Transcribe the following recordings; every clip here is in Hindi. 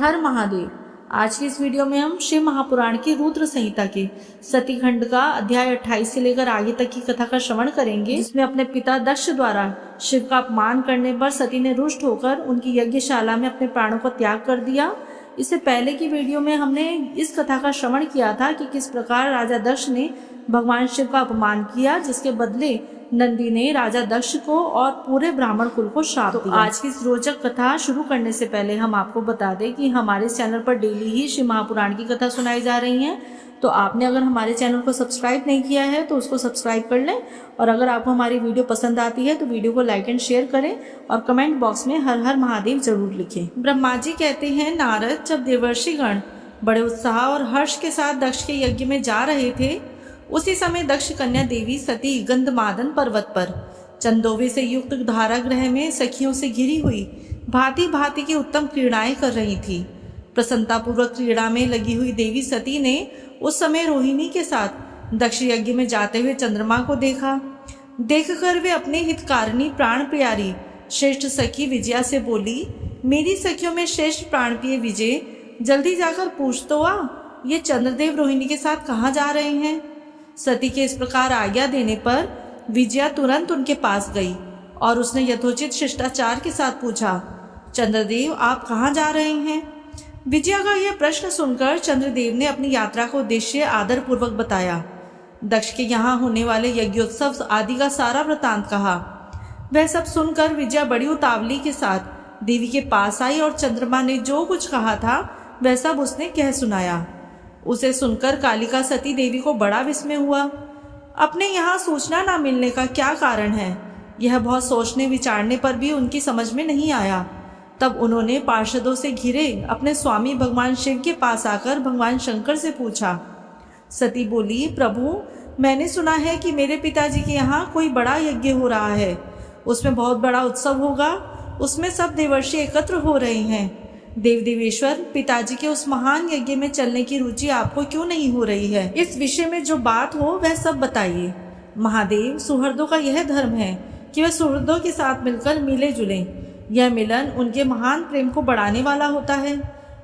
हर महादेव। आज की इस वीडियो में हम शिव महापुराण की रुद्र संहिता के सती खंड का अध्याय 28 से लेकर आगे तक की कथा का श्रवण करेंगे, जिसमें अपने पिता दक्ष द्वारा शिव का अपमान करने पर सती ने रुष्ट होकर उनकी यज्ञशाला में अपने प्राणों को त्याग कर दिया। इससे पहले की वीडियो में हमने इस कथा का श्रवण किया था कि किस प्रकार राजा दक्ष ने भगवान शिव का अपमान किया, जिसके बदले नंदी ने राजा दक्ष को और पूरे ब्राह्मण कुल को श्राप दिया। आज की इस रोचक कथा शुरू करने से पहले हम आपको बता दें कि हमारे चैनल पर डेली ही शिव महापुराण की कथा सुनाई जा रही है। तो आपने अगर हमारे चैनल को सब्सक्राइब नहीं किया है तो उसको सब्सक्राइब कर लें, और अगर आपको हमारी वीडियो पसंद आती है तो वीडियो को लाइक एंड शेयर करें और कमेंट बॉक्स में हर हर महादेव जरूर लिखें। ब्रह्मा जी कहते हैं, नारद जब देवर्षिगण बड़े उत्साह और हर्ष के साथ दक्ष के यज्ञ में जा रहे थे, उसी समय दक्ष कन्या देवी सती गंधमादन पर्वत पर चंदोवे से युक्त धारागृह में सखियों से घिरी हुई भांति भांति की उत्तम क्रीड़ाएं कर रही थी। प्रसन्नतापूर्वक क्रीड़ा में लगी हुई देवी सती ने उस समय रोहिणी के साथ दक्ष यज्ञ में जाते हुए चंद्रमा को देखा। देखकर वे अपने हितकारिणी प्राण प्यारी श्रेष्ठ सखी विजया से बोली, मेरी सखियों में श्रेष्ठ प्राण प्रिय विजय, जल्दी जाकर पूछ तो आ, ये चंद्रदेव रोहिणी के साथ कहाँ जा रहे हैं। सती के इस प्रकार आज्ञा देने पर विजया तुरंत उनके पास गई और उसने यथोचित शिष्टाचार के साथ पूछा, चंद्रदेव आप कहाँ जा रहे हैं। विजया का यह प्रश्न सुनकर चंद्रदेव ने अपनी यात्रा का उद्देश्य आदर पूर्वक बताया। दक्ष के यहाँ होने वाले यज्ञोत्सव आदि का सारा वृतांत कहा। वह सब सुनकर विजया बड़ी उतावली के साथ देवी के पास आई और चंद्रमा ने जो कुछ कहा था वह सब उसने कह सुनाया। उसे सुनकर कालिका सती देवी को बड़ा विस्मय हुआ। अपने यहाँ सूचना न मिलने का क्या कारण है, यह बहुत सोचने विचारने पर भी उनकी समझ में नहीं आया। तब उन्होंने पार्षदों से घिरे अपने स्वामी भगवान शिव के पास आकर भगवान शंकर से पूछा। सती बोली, प्रभु मैंने सुना है कि मेरे पिताजी के यहाँ कोई बड़ा यज्ञ हो रहा है, उसमें बहुत बड़ा उत्सव होगा, उसमें सब देवर्षि एकत्र हो रहे हैं। देव देवेश्वर, पिताजी के उस महान यज्ञ में चलने की रुचि आपको क्यों नहीं हो रही है। इस विषय में जो बात हो वह सब बताइए। महादेव, सुहृदों का यह धर्म है कि वह सुहृदों के साथ मिलकर मिले जुले। यह मिलन उनके महान प्रेम को बढ़ाने वाला होता है।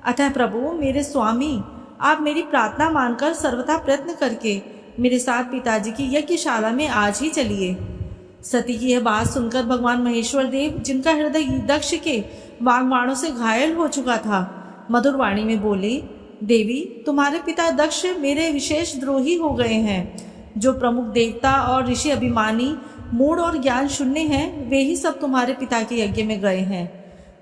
अतः प्रभु मेरे स्वामी, आप मेरी प्रार्थना मानकर सर्वथा प्रयत्न करके मेरे साथ पिताजी की यज्ञशाला में आज ही चलिए। सती की यह बात सुनकर भगवान महेश्वर देव, जिनका हृदय दक्ष के वाग्बाणों से घायल हो चुका था, मधुर वाणी में बोले, देवी तुम्हारे पिता दक्ष मेरे विशेष द्रोही हो गए हैं। जो प्रमुख देवता और ऋषि अभिमानी, मूढ़ और ज्ञान शून्य हैं, वे ही सब तुम्हारे पिता के यज्ञ में गए हैं।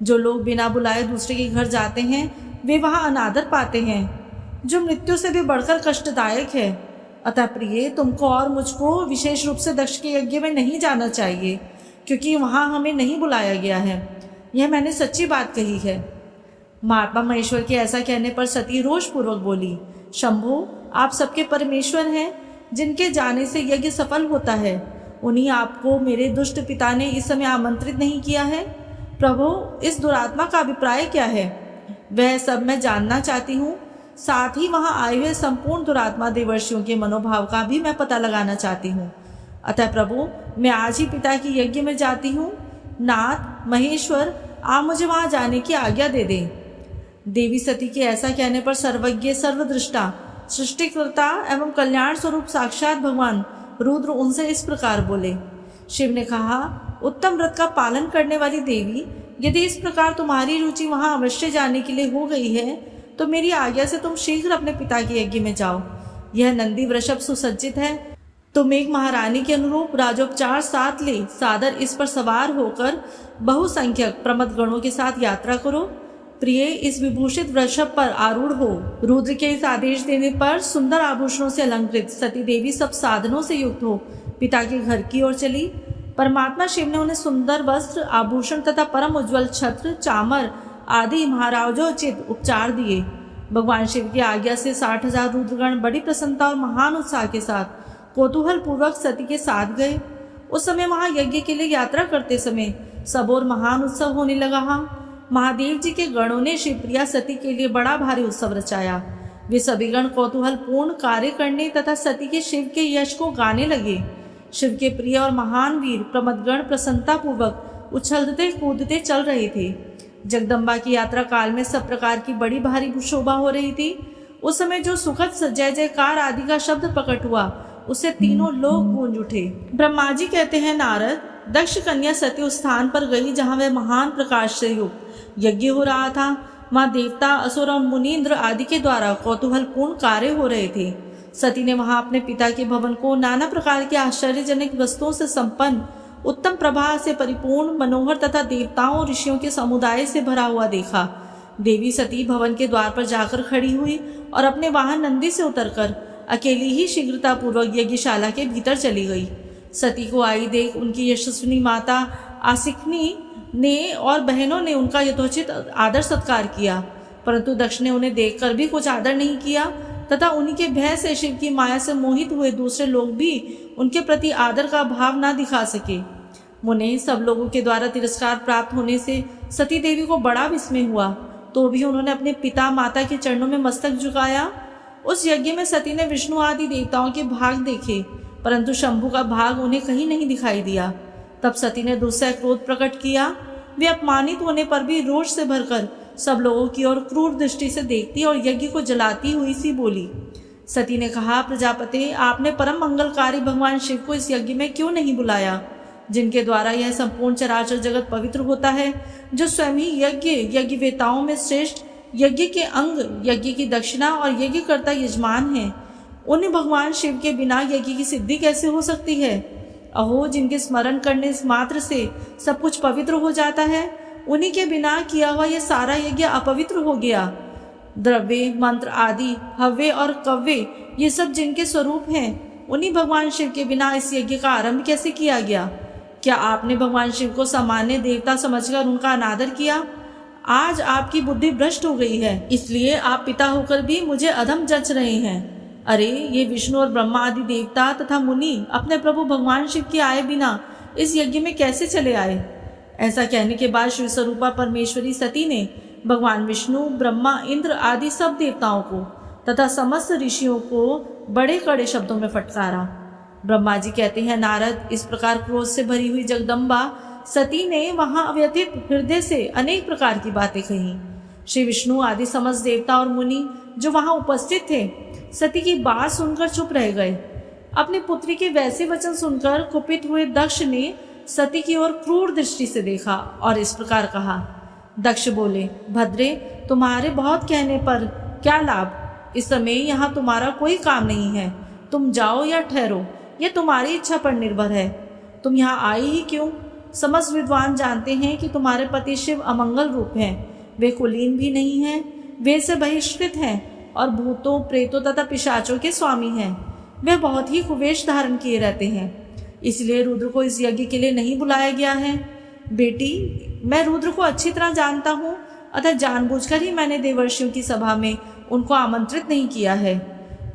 जो लोग बिना बुलाए दूसरे के घर जाते हैं वे वहाँ अनादर पाते हैं, जो मृत्यु से भी बढ़कर कष्टदायक है। अतः प्रिय, तुमको और मुझको विशेष रूप से दक्ष के यज्ञ में नहीं जाना चाहिए, क्योंकि वहाँ हमें नहीं बुलाया गया है। यह मैंने सच्ची बात कही है। महात्मा महेश्वर के ऐसा कहने पर सती रोषपूर्वक बोली, शंभु आप सबके परमेश्वर हैं, जिनके जाने से यज्ञ सफल होता है, उन्हीं आपको मेरे दुष्ट पिता ने इस समय आमंत्रित नहीं किया है। प्रभु इस दुरात्मा का अभिप्राय क्या है, वह सब मैं जानना चाहती हूँ। साथ ही वहाँ आए हुए संपूर्ण दुरात्मा देवर्षियों के मनोभाव का भी मैं पता लगाना चाहती हूँ। अतः प्रभु मैं आज ही पिता की यज्ञ में जाती हूँ। नाथ महेश्वर, आप मुझे वहाँ जाने की आज्ञा दे दें। देवी सती के ऐसा कहने पर सर्वज्ञ सर्वदृष्टा सृष्टिकर्ता एवं कल्याण स्वरूप साक्षात भगवान रुद्र उनसे इस प्रकार बोले। शिव ने कहा, उत्तम व्रत का पालन करने वाली देवी, यदि इस प्रकार तुम्हारी रुचि वहाँ अवश्य जाने के लिए हो गई है तो मेरी आज्ञा से तुम शीघ्र अपने पिता के यज्ञ में जाओ। यह नंदी वृषभ सुसज्जित है, तुम एक महारानी के अनुरूप राजोपचार साथ ले सादर इस पर सवार होकर बहुसंख्यक प्रमथ गणों के साथ यात्रा करो। प्रिय, इस विभूषित वृषभ पर आरूढ़ हो। रुद्र के इस आदेश देने पर सुंदर आभूषणों से अलंकृत सती देवी सब साधनों से युक्त हो पिता के घर की ओर चली। परमात्मा शिव ने उन्हें सुंदर वस्त्र, आभूषण तथा परम उज्ज्वल छत्र, चामर आदि महाराजोचित उपचार दिए। भगवान शिव की आज्ञा से 60,000 रुद्रगण बड़ी प्रसन्नता और महान उत्साह के साथ कौतूहल पूर्वक सती के साथ गए। उस समय वहाँ यज्ञ के लिए यात्रा करते समय सब और महान उत्सव होने लगा। महादेव जी के गणों ने शिवप्रिया सती के लिए बड़ा भारी उत्सव रचाया। वे सभी गण कौतूहल पूर्ण कार्य करने तथा सती के शिव के यश को गाने लगे। शिव के प्रिय और महान वीर प्रमथगण प्रसन्नता पूर्वक उछलते कूदते चल रहे थे। जगदम्बा की यात्रा काल में सब प्रकार की बड़ी भारी शोभा हो रही थी। उस समय जो सुखद जय जयकार आदि का शब्द प्रकट हुआ, उससे तीनों लोग गूंज उठे। ब्रह्मा जी कहते हैं, नारद, दक्ष कन्या सती उस स्थान पर गई जहाँ वह महान प्रकाश से युक्त यज्ञ हो रहा था। वहाँ देवता, असुर और मुनीन्द्र आदि के द्वारा कौतूहलपूर्ण कार्य हो रहे थे। सती ने वहाँ अपने पिता के भवन को नाना प्रकार के आश्चर्यजनक वस्तुओं से संपन्न, उत्तम प्रभा से परिपूर्ण, मनोहर तथा देवताओं और ऋषियों के समुदाय से भरा हुआ देखा। देवी सती भवन के द्वार पर जाकर खड़ी हुई और अपने वाहन नंदी से उतरकर अकेली ही शीघ्रतापूर्वक यज्ञशाला के भीतर चली गई। सती को आई देख उनकी यशस्विनी माता आसिक्नी ने और बहनों ने उनका यथोचित आदर सत्कार किया, परंतु दक्ष ने उन्हें देखकर भी कुछ आदर नहीं किया तथा उन्हीं के भय से शिव की माया से मोहित हुए दूसरे लोग भी उनके प्रति आदर का भाव न दिखा सके। मुने, सब लोगों के द्वारा तिरस्कार प्राप्त होने से सती देवी को बड़ा विस्मय हुआ, तो भी उन्होंने अपने पिता माता के चरणों में मस्तक झुकाया। उस यज्ञ में सती ने विष्णु आदि देवताओं के भाग देखे, परंतु शंभु का भाग उन्हें कहीं नहीं दिखाई दिया। तब सती ने दूसरा क्रोध प्रकट किया। वे अपमानित होने पर भी रोष से भरकर सब लोगों की ओर क्रूर दृष्टि से देखती और यज्ञ को जलाती हुई सी बोली। सती ने कहा, प्रजापति, आपने परम मंगलकारी भगवान शिव को इस यज्ञ में क्यों नहीं बुलाया, जिनके द्वारा यह संपूर्ण चराचर जगत पवित्र होता है, जो स्वयं ही यज्ञवेताओं में श्रेष्ठ, यज्ञ के अंग, यज्ञ की दक्षिणा और यज्ञकर्ता यजमान हैं। उन भगवान शिव के बिना यज्ञ की सिद्धि कैसे हो सकती है? अहो, जिनके स्मरण करने मात्र से सब कुछ पवित्र हो जाता है, उन्हीं के बिना किया हुआ यह सारा यज्ञ अपवित्र हो गया। द्रव्य, मंत्र आदि, हव्य और कव्य, ये सब जिनके स्वरूप हैं, उन्हीं भगवान शिव के बिना इस यज्ञ का आरंभ कैसे किया गया? क्या आपने भगवान शिव को सामान्य देवता समझकर उनका अनादर किया? आज आपकी बुद्धि भ्रष्ट हो गई है, इसलिए आप पिता होकर भी मुझे अधम जच रहे हैं। अरे, ये विष्णु और ब्रह्मा आदि देवता तथा मुनि अपने प्रभु भगवान शिव के आए बिना इस यज्ञ में कैसे चले आए? ऐसा कहने के बाद शिव स्वरूपा परमेश्वरी सती ने भगवान विष्णु, ब्रह्मा, इंद्र आदि सब देवताओं को तथा समस्त ऋषियों को बड़े कड़े शब्दों में फटकारा। ब्रह्मा जी कहते हैं, नारद, इस प्रकार क्रोध से भरी हुई जगदम्बा सती ने वहां व्यथित हृदय से अनेक प्रकार की बातें कही। श्री विष्णु आदि समस्त देवता और मुनि जो वहां उपस्थित थे, सती की बात सुनकर चुप रह गए। अपनी पुत्री के वैसे वचन सुनकर कुपित हुए दक्ष ने सती की ओर क्रूर दृष्टि से देखा और इस प्रकार कहा। दक्ष बोले, भद्रे, तुम्हारे बहुत कहने पर क्या लाभ? इस समय यहाँ तुम्हारा कोई काम नहीं है। तुम जाओ या ठहरो, यह तुम्हारी इच्छा पर निर्भर है। तुम यहाँ आई ही क्यों? समस्त विद्वान जानते हैं कि तुम्हारे पति शिव अमंगल रूप हैं। वे कुलीन भी नहीं हैं, वे से बहिष्कृत हैं और भूतों, प्रेतों तथा पिशाचों के स्वामी हैं। वे बहुत ही कुवेश धारण किए रहते हैं, इसलिए रुद्र को इस यज्ञ के लिए नहीं बुलाया गया है। बेटी, मैं रुद्र को अच्छी तरह जानता हूँ, अतः जानबूझकर ही मैंने देवर्षियों की सभा में उनको आमंत्रित नहीं किया है।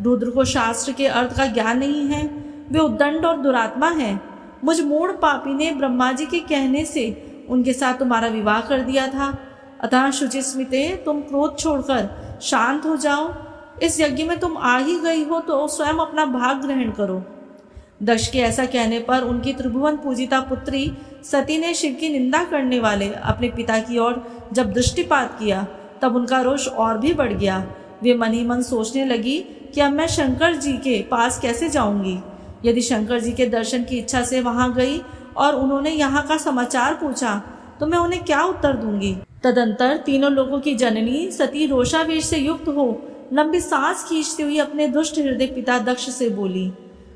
रुद्र को शास्त्र के अर्थ का ज्ञान नहीं है, वे उद्दंड और दुरात्मा हैं। मुझ मूढ़ पापी ने ब्रह्मा जी के कहने से उनके साथ तुम्हारा विवाह कर दिया था, अतः शुचिस्मिते, तुम क्रोध छोड़कर शांत हो जाओ। इस यज्ञ में तुम आ ही गई हो तो स्वयं अपना भाग ग्रहण करो। दक्ष के ऐसा कहने पर उनकी त्रिभुवन पूजिता पुत्री सती ने शिव की निंदा करने वाले अपने पिता की ओर जब दृष्टिपात किया, तब उनका रोष और भी बढ़ गया। वे मन ही मन सोचने लगी कि अब मैं शंकर जी के पास कैसे जाऊंगी। यदि शंकर जी के दर्शन की इच्छा से वहां गई और उन्होंने यहाँ का समाचार पूछा तो मैं उन्हें क्या उत्तर दूंगी? तदंतर तीनों लोगों की जननी सती रोषावेश से युक्त हो लंबी सांस खींचती हुई अपने दुष्ट हृदय पिता दक्ष से बोली।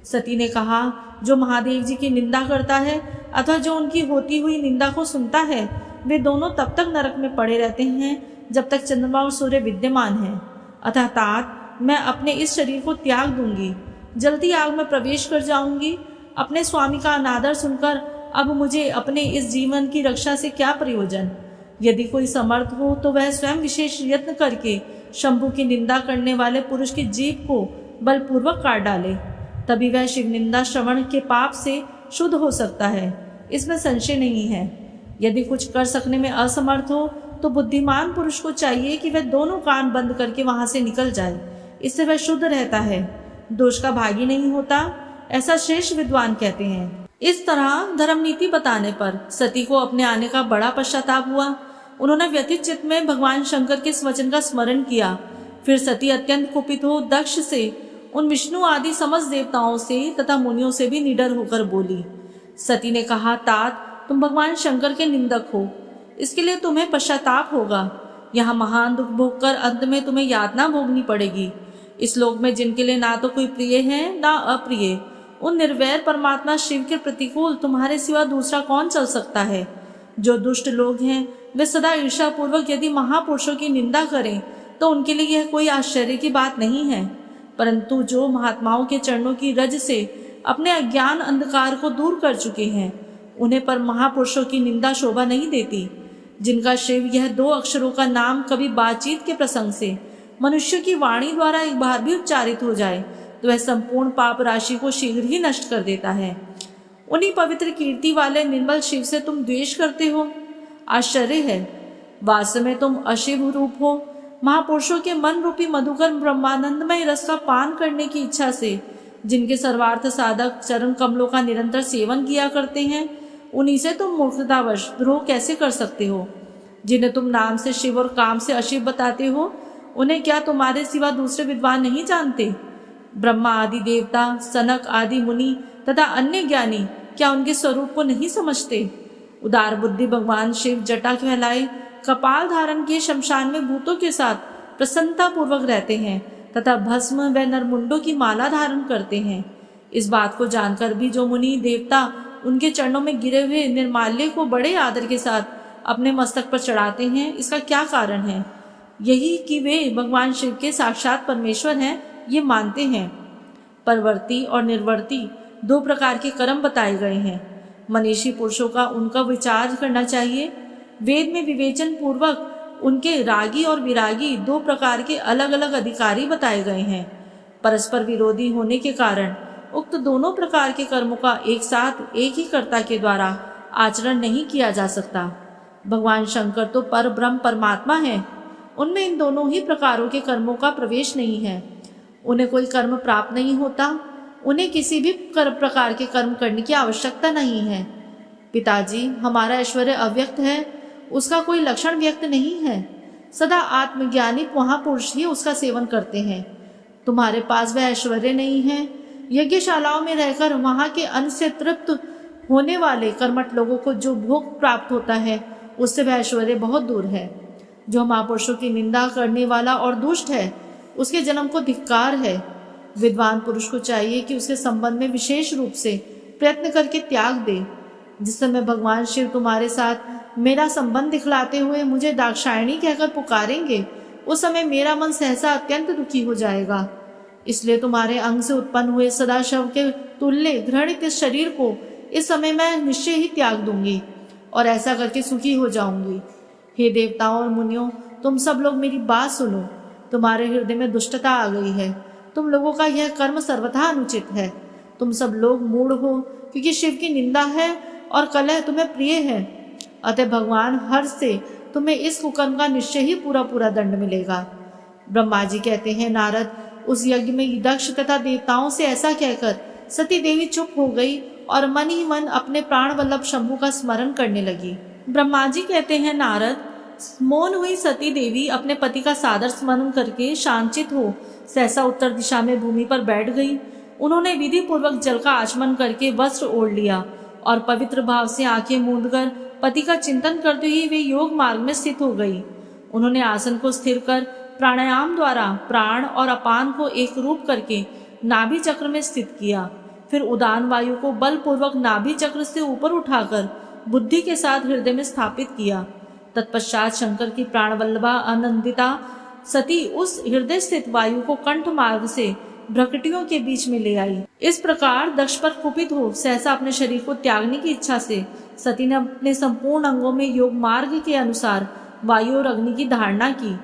सती ने कहा, जो महादेव जी की निंदा करता है अथवा जो उनकी होती हुई निंदा को सुनता है, वे दोनों तब तक नरक में पड़े रहते हैं जब तक चंद्रमा और सूर्य विद्यमान है। अतः तात, मैं अपने इस शरीर को त्याग दूंगी, जल्दी आग में प्रवेश कर जाऊंगी। अपने स्वामी का अनादर सुनकर अब मुझे अपने इस जीवन की रक्षा से क्या प्रयोजन? यदि कोई समर्थ हो तो वह स्वयं विशेष यत्न करके शंभु की निंदा करने वाले पुरुष की जीभ को बलपूर्वक काट डाले, तभी वह शिव निंदा श्रवण के पाप से शुद्ध हो सकता है, इसमें संशय नहीं है। यदि कुछ कर सकने में असमर्थ हो तो बुद्धिमान पुरुष को चाहिए कि वह दोनों कान बंद करके वहां से निकल जाए, इससे वह शुद्ध रहता है, दोष का भागी नहीं होता, ऐसा श्रेष्ठ विद्वान कहते हैं। इस तरह धर्म नीति बताने पर सती को अपने आने का बड़ा पश्चाताप हुआ। उन्होंने व्यथित चित्त में भगवान शंकर के इस वचन का स्मरण किया। फिर सती अत्यंत कुपित हो दक्ष से, उन विष्णु आदि समस्त देवताओं से तथा मुनियों से भी निडर होकर बोली। सती ने कहा, तात, तुम भगवान शंकर के निंदक हो, इसके लिए तुम्हें पश्चाताप होगा। यहाँ महान दुख भोग कर अंत में तुम्हें यातना भोगनी पड़ेगी। इस लोक में जिनके लिए ना तो कोई प्रिय है ना अप्रिय, उन निर्वैर परमात्मा शिव के प्रतिकूल तुम्हारे सिवा दूसरा कौन चल सकता है। जो दुष्ट लोग हैं वे सदा ईर्ष्या पूर्वक यदि महापुरुषों की निंदा करें तो उनके लिए यह कोई आश्चर्य की बात नहीं है, परंतु जो महात्माओं के चरणों की रज से अपने अज्ञान अंधकार को दूर कर चुके हैं, उन्हें पर महापुरुषों की निंदा शोभा नहीं देती। जिनका शिव यह 2 अक्षरों का नाम कभी बातचीत के प्रसंग से मनुष्य की वाणी द्वारा एक बार भी उच्चारित हो जाए तो वह संपूर्ण पाप राशि को शीघ्र ही नष्ट कर देता है। उन्हीं पवित्र कीर्ति वाले निर्मल शिव से तुम द्वेष करते हो। आश्चर्य है, वास्तव में तुम अशिव रूप हो। महापुरुषों के मन रूपी मधुकर ब्रह्मानंदमय रस का पान करने की इच्छा से जिनके सर्वार्थ साधक चरण कमलों का निरंतर सेवन किया करते हैं, उन्हीं से तुम मूर्खतावश द्रोह कैसे कर सकते हो। जिन्हें तुम नाम से शिव और काम से अशिव बताते हो, उन्हें क्या तुम्हारे सिवा दूसरे विद्वान नहीं जानते। ब्रह्मा आदि देवता, सनक आदि मुनि तथा अन्य ज्ञानी क्या उनके स्वरूप को नहीं समझते। उदार बुद्धि भगवान शिव जटा फैलाए कपाल धारण किए शमशान में भूतों के साथ प्रसन्नता पूर्वक रहते हैं तथा भस्म व नरमुंडों की माला धारण करते हैं। इस बात को जानकर भी जो मुनि देवता उनके चरणों में गिरे हुए निर्माल्य को बड़े आदर के साथ अपने मस्तक पर चढ़ाते हैं, इसका क्या कारण है। यही कि वे भगवान शिव के साक्षात परमेश्वर हैं, ये मानते हैं। परवर्ती और निर्वर्ती 2 प्रकार के कर्म बताए गए हैं। मनीषी पुरुषों का उनका विचार करना चाहिए। वेद में विवेचन पूर्वक उनके रागी और विरागी 2 प्रकार के अलग अलग अधिकारी बताए गए हैं। परस्पर विरोधी होने के कारण उक्त दोनों प्रकार के कर्मों का एक साथ एक ही कर्ता के द्वारा आचरण नहीं किया जा सकता। भगवान शंकर तो पर ब्रह्म परमात्मा है, उनमें इन दोनों ही प्रकारों के कर्मों का प्रवेश नहीं है। उन्हें कोई कर्म प्राप्त नहीं होता, उन्हें किसी भी प्रकार के कर्म करने की आवश्यकता नहीं है। पिताजी, हमारा ऐश्वर्य अव्यक्त है, उसका कोई लक्षण व्यक्त नहीं है। सदा आत्मज्ञानी महापुरुष ही उसका सेवन करते हैं। तुम्हारे पास वह ऐश्वर्य नहीं है। यज्ञशालाओं में रहकर वहाँ के अन्न से तृप्त होने वाले कर्मठ लोगों को जो भोग प्राप्त होता है, उससे वह ऐश्वर्य बहुत दूर है। जो महापुरुषों की निंदा करने वाला और दुष्ट है, उसके जन्म को धिक्कार है। विद्वान पुरुष को चाहिए कि उसके संबंध में विशेष रूप से प्रयत्न करके त्याग दे। जिस समय भगवान शिव तुम्हारे साथ मेरा संबंध दिखलाते हुए मुझे दाक्षायणी कहकर पुकारेंगे, उस समय मेरा मन सहसा अत्यंत दुखी हो जाएगा। इसलिए तुम्हारे अंग से उत्पन्न हुए सदाशिव के तुल्य घृणित इस शरीर को इस समय मैं निश्चय ही त्याग दूंगी और ऐसा करके सुखी हो जाऊंगी। हे देवताओं और मुनियों, तुम सब लोग मेरी बात सुनो। तुम्हारे हृदय में दुष्टता आ गई है। तुम लोगों का यह कर्म सर्वथा अनुचित है। तुम सब लोग मूढ़ हो, क्योंकि शिव की निंदा है और कलह तुम्हें प्रिय है। अतः भगवान हर्ष से तुम्हें इस कुकर्म का निश्चय ही पूरा पूरा दंड मिलेगा। ब्रह्मा जी कहते हैं, नारद, उस यज्ञ में दक्ष तथा देवताओं से ऐसा कहकर सती देवी चुप हो गई और मन ही मन अपने प्राण वल्लभ शंभु का स्मरण करने लगी। ब्रह्मा जी कहते हैं, नारद, मौन हुई सती देवी अपने पति का सादर स्मरण करके शांचित हो सहसा उत्तर दिशा में भूमि पर बैठ गई। उन्होंने विधि पूर्वक जल का आचमन करके वस्त्र ओढ़ लिया और पवित्र भाव से आंखें मूंदकर पति का चिंतन करते हुए वे योग मार्ग में स्थित हो गई। उन्होंने आसन को स्थिर कर प्राणायाम द्वारा प्राण और अपान को एक रूप करके नाभि चक्र में स्थित किया। फिर उदान वायु को बलपूर्वक नाभि चक्र से ऊपर उठाकर बुद्धि के साथ हृदय में स्थापित किया। तत्पश्चात शंकर की प्राणवल्लभा आनंदिता सती उस हृदय स्थित वायु को कंठ मार्ग से भ्रकटियों के बीच में ले आई। इस प्रकार दक्ष पर कुपित हो सहसा अपने शरीर को त्यागने की इच्छा से सती ने अपने संपूर्ण अंगों में योग मार्ग के अनुसार वायु और अग्नि की धारणा की।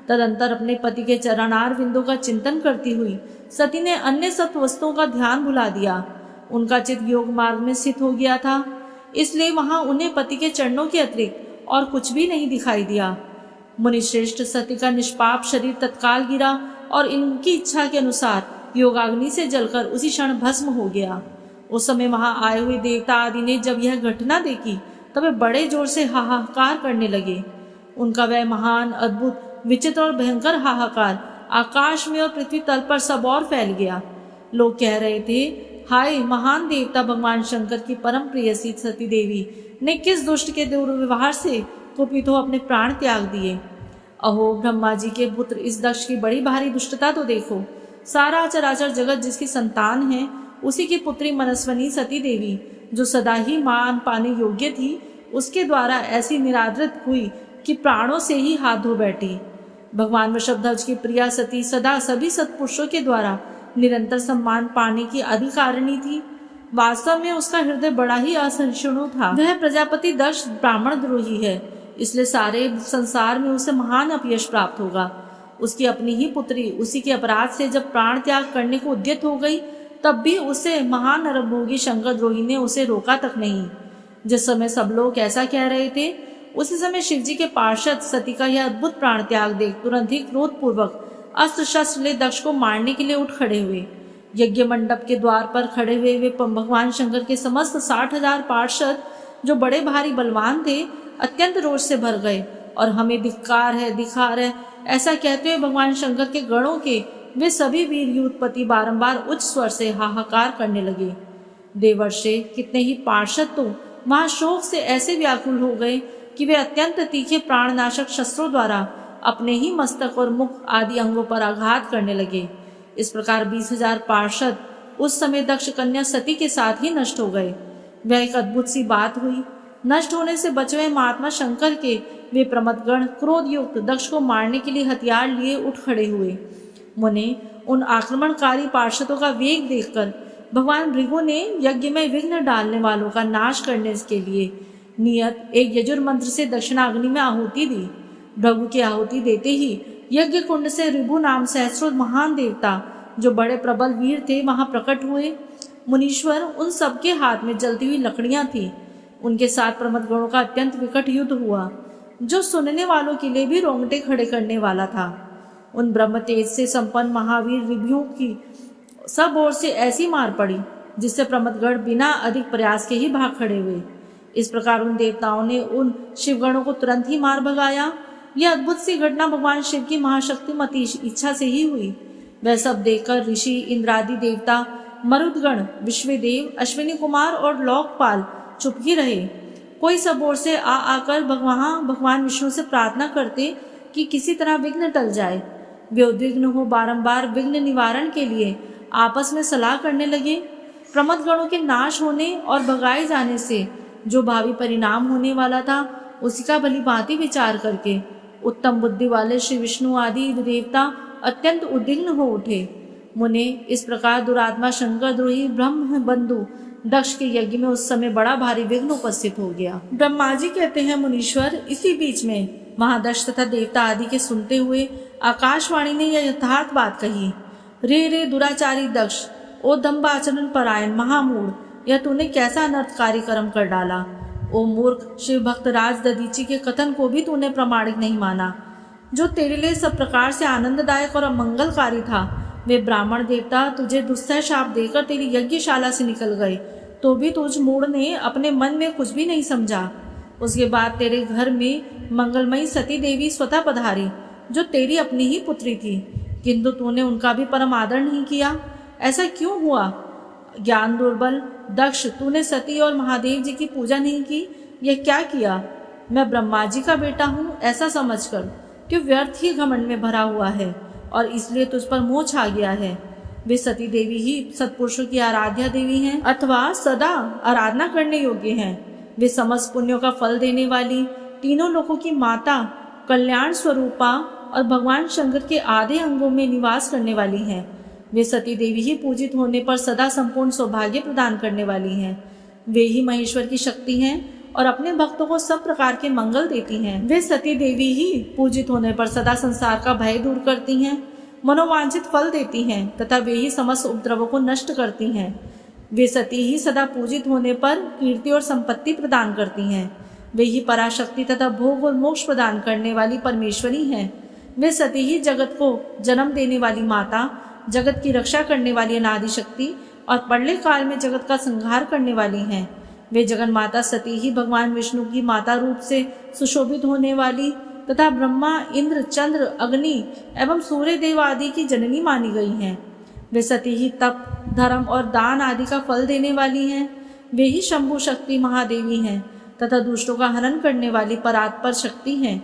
तदंतर अपने पति के चरणार बिंदु का चिंतन करती हुई सती ने अन्य सब वस्तुओं का ध्यान भुला दिया। उनका चित्त योग मार्ग में स्थित हो गया था, इसलिए वहां उन्हें पति के चरणों के अतिरिक्त और कुछ भी नहीं दिखाई दिया। मुनिश्रेष्ठ सती का निष्पाप शरीर तत्काल गिरा और इनकी इच्छा के अनुसार योगाग्नि से जलकर उसी क्षण भस्म हो गया। उस समय वहां आए हुए देवता आदि ने जब यह घटना देखी तब वे बड़े जोर से हाहाकार करने लगे। उनका वह महान, अद्भुत, विचित्र और भयंकर हाहाकार आकाश में और पृथ्वी तल पर सब और फैल गया। लोग कह रहे थे, हाय, महान देवता भगवान शंकर की परम प्रेयसी सती देवी ने किस दुष्ट के दुर्व्यवहार से कुपित हो अपने प्राण त्याग दिए। अहो, ब्रह्मा जी के पुत्र इस दक्ष की बड़ी भारी दुष्टता तो देखो। सारा चराचर जगत जिसकी संतान है, उसी की पुत्री मनस्विनी सती देवी, जो सदा ही मान पाने योग्य थी, उसके द्वारा ऐसी निरादृत हुई कि प्राणों से ही हाथ धो बैठी। भगवान वृषभध्वज की प्रिया सती सदा सभी सत्पुरुषों के द्वारा निरंतर सम्मान पाने की अधिकारिणी थी। वास्तव में उसका हृदय बड़ा ही असहिष्णु था। वह प्रजापति दक्ष ब्राह्मण द्रोही है, इसलिए सारे संसार में उसे महान अपयश प्राप्त होगा। उसकी अपनी ही पुत्री उसी के अपराध से जब प्राण त्याग करने को उद्यत हो गई, तब भी उसे महान नरभोगी शंकर द्रोही ने उसे रोका तक नहीं। जिस समय सब लोग ऐसा कह रहे थे, उसी समय शिवजी के पार्षद सती का यह अद्भुत प्राण त्याग देख तुरंत ही क्रोध पूर्वक अस्त्र शस्त्र ले दक्ष को मारने के लिए उठ खड़े हुए। यज्ञ मंडप के द्वार पर खड़े हुए वे भगवान शंकर के समस्त 60,000 पार्षद, जो बड़े भारी बलवान थे, अत्यंत रोष से भर गए और हमें धिक्कार है ऐसा कहते हुए भगवान शंकर के गणों के वे सभी वीर युद्धपति बारंबार उच्च स्वर से हाहाकार करने लगे। देवर्षि, कितने ही पार्षद तो महाशोक से ऐसे व्याकुल हो गए कि वे अत्यंत तीखे प्राणनाशक शस्त्रों द्वारा अपने ही मस्तक और मुख आदि अंगों पर आघात करने लगे। इस प्रकार 20,000 पार्षद उस समय दक्ष कन्या सती के साथ ही नष्ट हो गए। वह एक अद्भुत सी बात हुई। नष्ट होने से बचे हुए महात्मा शंकर के वे प्रमथगण क्रोध युक्त दक्ष को मारने के लिए हथियार लिए उठ खड़े हुए। मुने, उन आक्रमणकारी पार्षदों का वेग देखकर भगवान भृगु ने यज्ञ में विघ्न डालने वालों का नाश करने के लिए नियत एक यजुर मंत्र से दक्षिणाग्नि में आहुति दी। भृगु की आहुति देते ही यज्ञ कुंड से ऋभु नाम सहस्रो महान देवता, जो बड़े प्रबल वीर थे, वहां प्रकट हुए। मुनीश्वर, उन सबके हाथ में जलती हुई लकड़ियां थी। उनके साथ प्रमथगणों का अत्यंत विकट युद्ध हुआ, जो सुनने वालों के लिए भी रोंगटे खड़े करने वाला था। उन ब्रह्म तेज से संपन्न महावीर ऋभुओं की सब ओर से ऐसी मार पड़ी जिससे प्रमथगण बिना अधिक प्रयास के ही भाग खड़े हुए। इस प्रकार उन देवताओं ने उन शिवगणों को तुरंत ही मार भगाया। यह अद्भुत सी घटना भगवान शिव की महाशक्तिमती इच्छा से ही हुई। वह सब देखकर ऋषि, इंद्रादि देवता, मरुदगण, विश्वदेव, अश्विनी कुमार और लोकपाल चुप ही रहे। कोई सब ओर से आकर भगवान विष्णु से प्रार्थना करते कि किसी तरह विघ्न टल जाए। वे उद्विग्न हो बारंबार विघ्न निवारण के लिए आपस में सलाह करने लगे। प्रमथगणों के नाश होने और भगाए जाने से जो भावी परिणाम होने वाला था, उसी का भली भांति विचार करके उत्तम बुद्धि वाले श्री विष्णु आदि देवता अत्यंत उद्विग्न हो उठे। मुने, इस प्रकार दुरात्मा शंकर द्रोही ब्रह्म बंधु दक्ष के यज्ञ में उस समय बड़ा भारी विघ्न उपस्थित हो गया। ब्रह्मा जी कहते हैं, मुनीश्वर, इसी बीच में महादक्ष तथा देवता आदि के सुनते हुए आकाशवाणी ने यह यथार्थ बात कही। रे दुराचारी दक्ष, ओ दंभाचरण परायण महामूढ़, यह तूने कैसा अनर्थकारी कर्म कर डाला। ओ मूर्ख, शिव भक्त राज दधीची के कथन को भी तूने प्रमाणिक नहीं माना, जो तेरे लिए सब प्रकार से आनंददायक और अमंगलकारी था। वे ब्राह्मण देवता तुझे दुस्सह शाप देकर तेरी यज्ञशाला से निकल गए, तो भी तुझ मूढ़ ने अपने मन में कुछ भी नहीं समझा। उसके बाद तेरे घर में मंगलमयी सती देवी स्वतः पधारी, जो तेरी अपनी ही पुत्री थी, किंतु तूने उनका भी परम आदर नहीं किया। ऐसा क्यों हुआ? ज्ञान दुर्बल दक्ष, तूने सती और महादेव जी की पूजा नहीं की। यह क्या किया? मैं ब्रह्मा जी का बेटा हूँ ऐसा समझकर कि व्यर्थ ही घमंड में भरा हुआ है और इसलिए तुझ पर मोह छा गया है। वे सती देवी ही सत्पुरुषों की आराध्या देवी हैं अथवा सदा आराधना करने योग्य हैं। वे समस्त पुण्यों का फल देने वाली, तीनों लोगों की माता, कल्याण स्वरूपा और भगवान शंकर के आधे अंगों में निवास करने वाली हैं। वे सती देवी ही पूजित होने पर सदा संपूर्ण सौभाग्य प्रदान करने वाली हैं। वे ही महेश्वर की शक्ति हैं और अपने भक्तों को सब प्रकार के मंगल देती हैं। वे सती देवी ही पूजित होने पर सदा संसार का भय दूर करती हैं, मनोवांछित फल देती हैं तथा वे ही समस्त उपद्रवों को नष्ट करती हैं। वे सती ही सदा पूजित होने पर कीर्ति और संपत्ति प्रदान करती हैं। वे ही पराशक्ति तथा भोग और मोक्ष प्रदान करने वाली परमेश्वरी हैं। वे सती ही जगत को जन्म देने वाली माता, जगत की रक्षा करने वाली अनादि शक्ति और प्रलय काल में जगत का संहार करने वाली हैं। वे जगन माता सती ही भगवान विष्णु की माता रूप से सुशोभित होने वाली तथा ब्रह्मा, इंद्र, चंद्र, अग्नि एवं सूर्य देव आदि की जननी मानी गई हैं। वे सती ही तप, धर्म और दान आदि का फल देने वाली हैं। वे ही शंभु शक्ति महादेवी हैं तथा दुष्टों का हनन करने वाली परात्पर शक्ति हैं।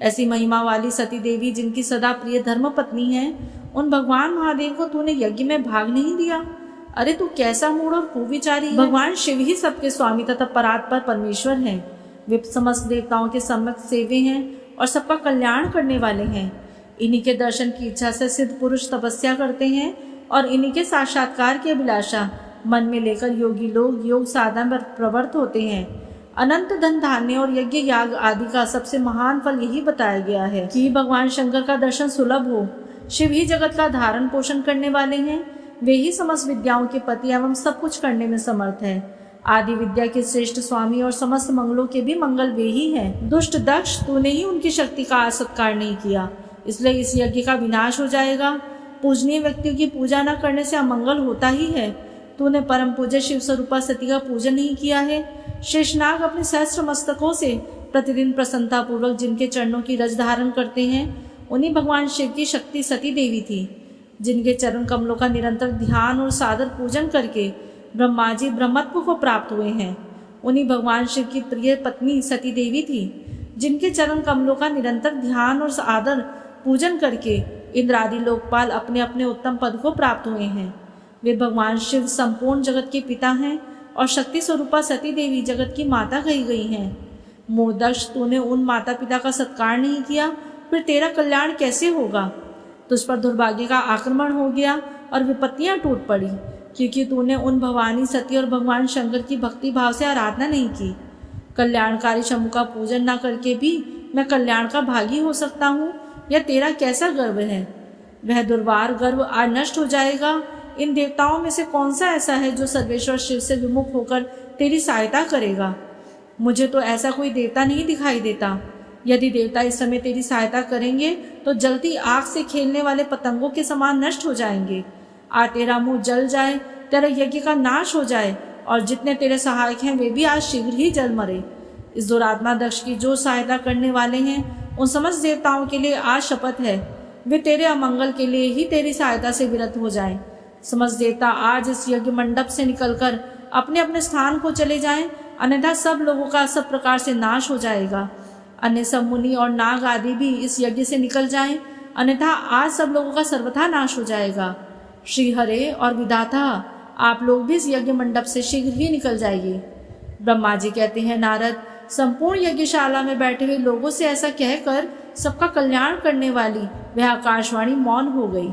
ऐसी महिमा वाली सती देवी, जिनकी सदा प्रिय धर्म पत्नी है, उन भगवान महादेव को तूने यज्ञ में भाग नहीं दिया। अरे तू कैसा मूढ़ और कुविचारी है। भगवान शिव ही सबके स्वामी तथा परात्पर परमेश्वर हैं। वे समस्त देवताओं के सम्यक सेव्य हैं और सबका कल्याण करने वाले हैं। इन्हीं के दर्शन की इच्छा से सिद्ध पुरुष तपस्या करते हैं और इन्हीं के साक्षात्कार की अभिलाषा मन में लेकर योगी लोग योग साधना पर प्रवृत्त होते हैं। अनंत धन धान्य और यज्ञ याग आदि का सबसे महान फल यही बताया गया है कि भगवान शंकर का दर्शन सुलभ हो। शिव ही जगत का धारण पोषण करने वाले हैं। वे ही समस्त विद्याओं के पति एवं सब कुछ करने में समर्थ है। आदि विद्या के श्रेष्ठ स्वामी और समस्त मंगलों के भी मंगल वे ही हैं। दुष्ट दक्ष, तूने ही उनकी शक्ति का सत्कार नहीं किया, इसलिए इस यज्ञ का विनाश हो जाएगा। पूजनीय व्यक्तियों की पूजा न करने से अमंगल होता ही है। तूने परम पूज्य शिव स्वरूपा सती का पूजन नहीं किया है। शेषनाग अपने सहस्त्र मस्तकों से प्रतिदिन प्रसन्नता पूर्वक जिनके चरणों की रज धारण करते हैं, उन्हीं भगवान शिव की शक्ति सती देवी थी। जिनके चरण कमलों का निरंतर ध्यान और सादर पूजन करके ब्रह्मा जी ब्रह्मत्व को प्राप्त हुए हैं, उन्हीं भगवान शिव की प्रिय पत्नी सती देवी थी। जिनके चरण कमलों का निरंतर ध्यान और सादर पूजन करके इंद्रादि लोकपाल अपने अपने उत्तम पद को प्राप्त हुए हैं। वे भगवान शिव संपूर्ण जगत के पिता हैं और शक्ति स्वरूपा सती देवी जगत की माता कही गई हैं। मूर्दक्ष, तूने उन माता पिता का सत्कार नहीं किया, फिर तेरा कल्याण कैसे होगा। तुझ पर दुर्भाग्य का आक्रमण हो गया और विपत्तियां टूट पड़ी, क्योंकि तूने उन भवानी सती और भगवान शंकर की भक्ति भाव से आराधना नहीं की। कल्याणकारी शंभु का पूजन न करके भी मैं कल्याण का भागी हो सकता हूँ, यह तेरा कैसा गर्व है। वह दुर्वार गर्व आज नष्ट हो जाएगा। इन देवताओं में से कौन सा ऐसा है जो सर्वेश्वर शिव से विमुख होकर तेरी सहायता करेगा। मुझे तो ऐसा कोई देवता नहीं दिखाई देता। यदि देवता इस समय तेरी सहायता करेंगे तो जलती आग से खेलने वाले पतंगों के समान नष्ट हो जाएंगे। आज तेरा मुंह जल जाए, तेरा यज्ञ का नाश हो जाए और जितने तेरे सहायक हैं वे भी आज शीघ्र ही जल मरे। इस दुरात्मा दक्ष की जो सहायता करने वाले हैं, उन समस्त देवताओं के लिए आज शपथ है, वे तेरे अमंगल के लिए ही तेरी सहायता से विरत हो जाएं। समस्त देवता आज इस यज्ञ मंडप से निकलकर अपने अपने स्थान को चले जाएं, अन्यथा सब लोगों का सब प्रकार से नाश हो जाएगा। अन्य सब मुनि और नाग आदि भी इस यज्ञ से निकल जाएं, अन्यथा आज सब लोगों का सर्वथा नाश हो जाएगा। श्री हरे और विधाता, आप लोग भी इस यज्ञ मंडप से शीघ्र ही निकल जाइए। ब्रह्मा जी कहते हैं, नारद, संपूर्ण यज्ञशाला में बैठे हुए लोगों से ऐसा कहकर सबका कल्याण करने वाली वह आकाशवाणी मौन हो गई।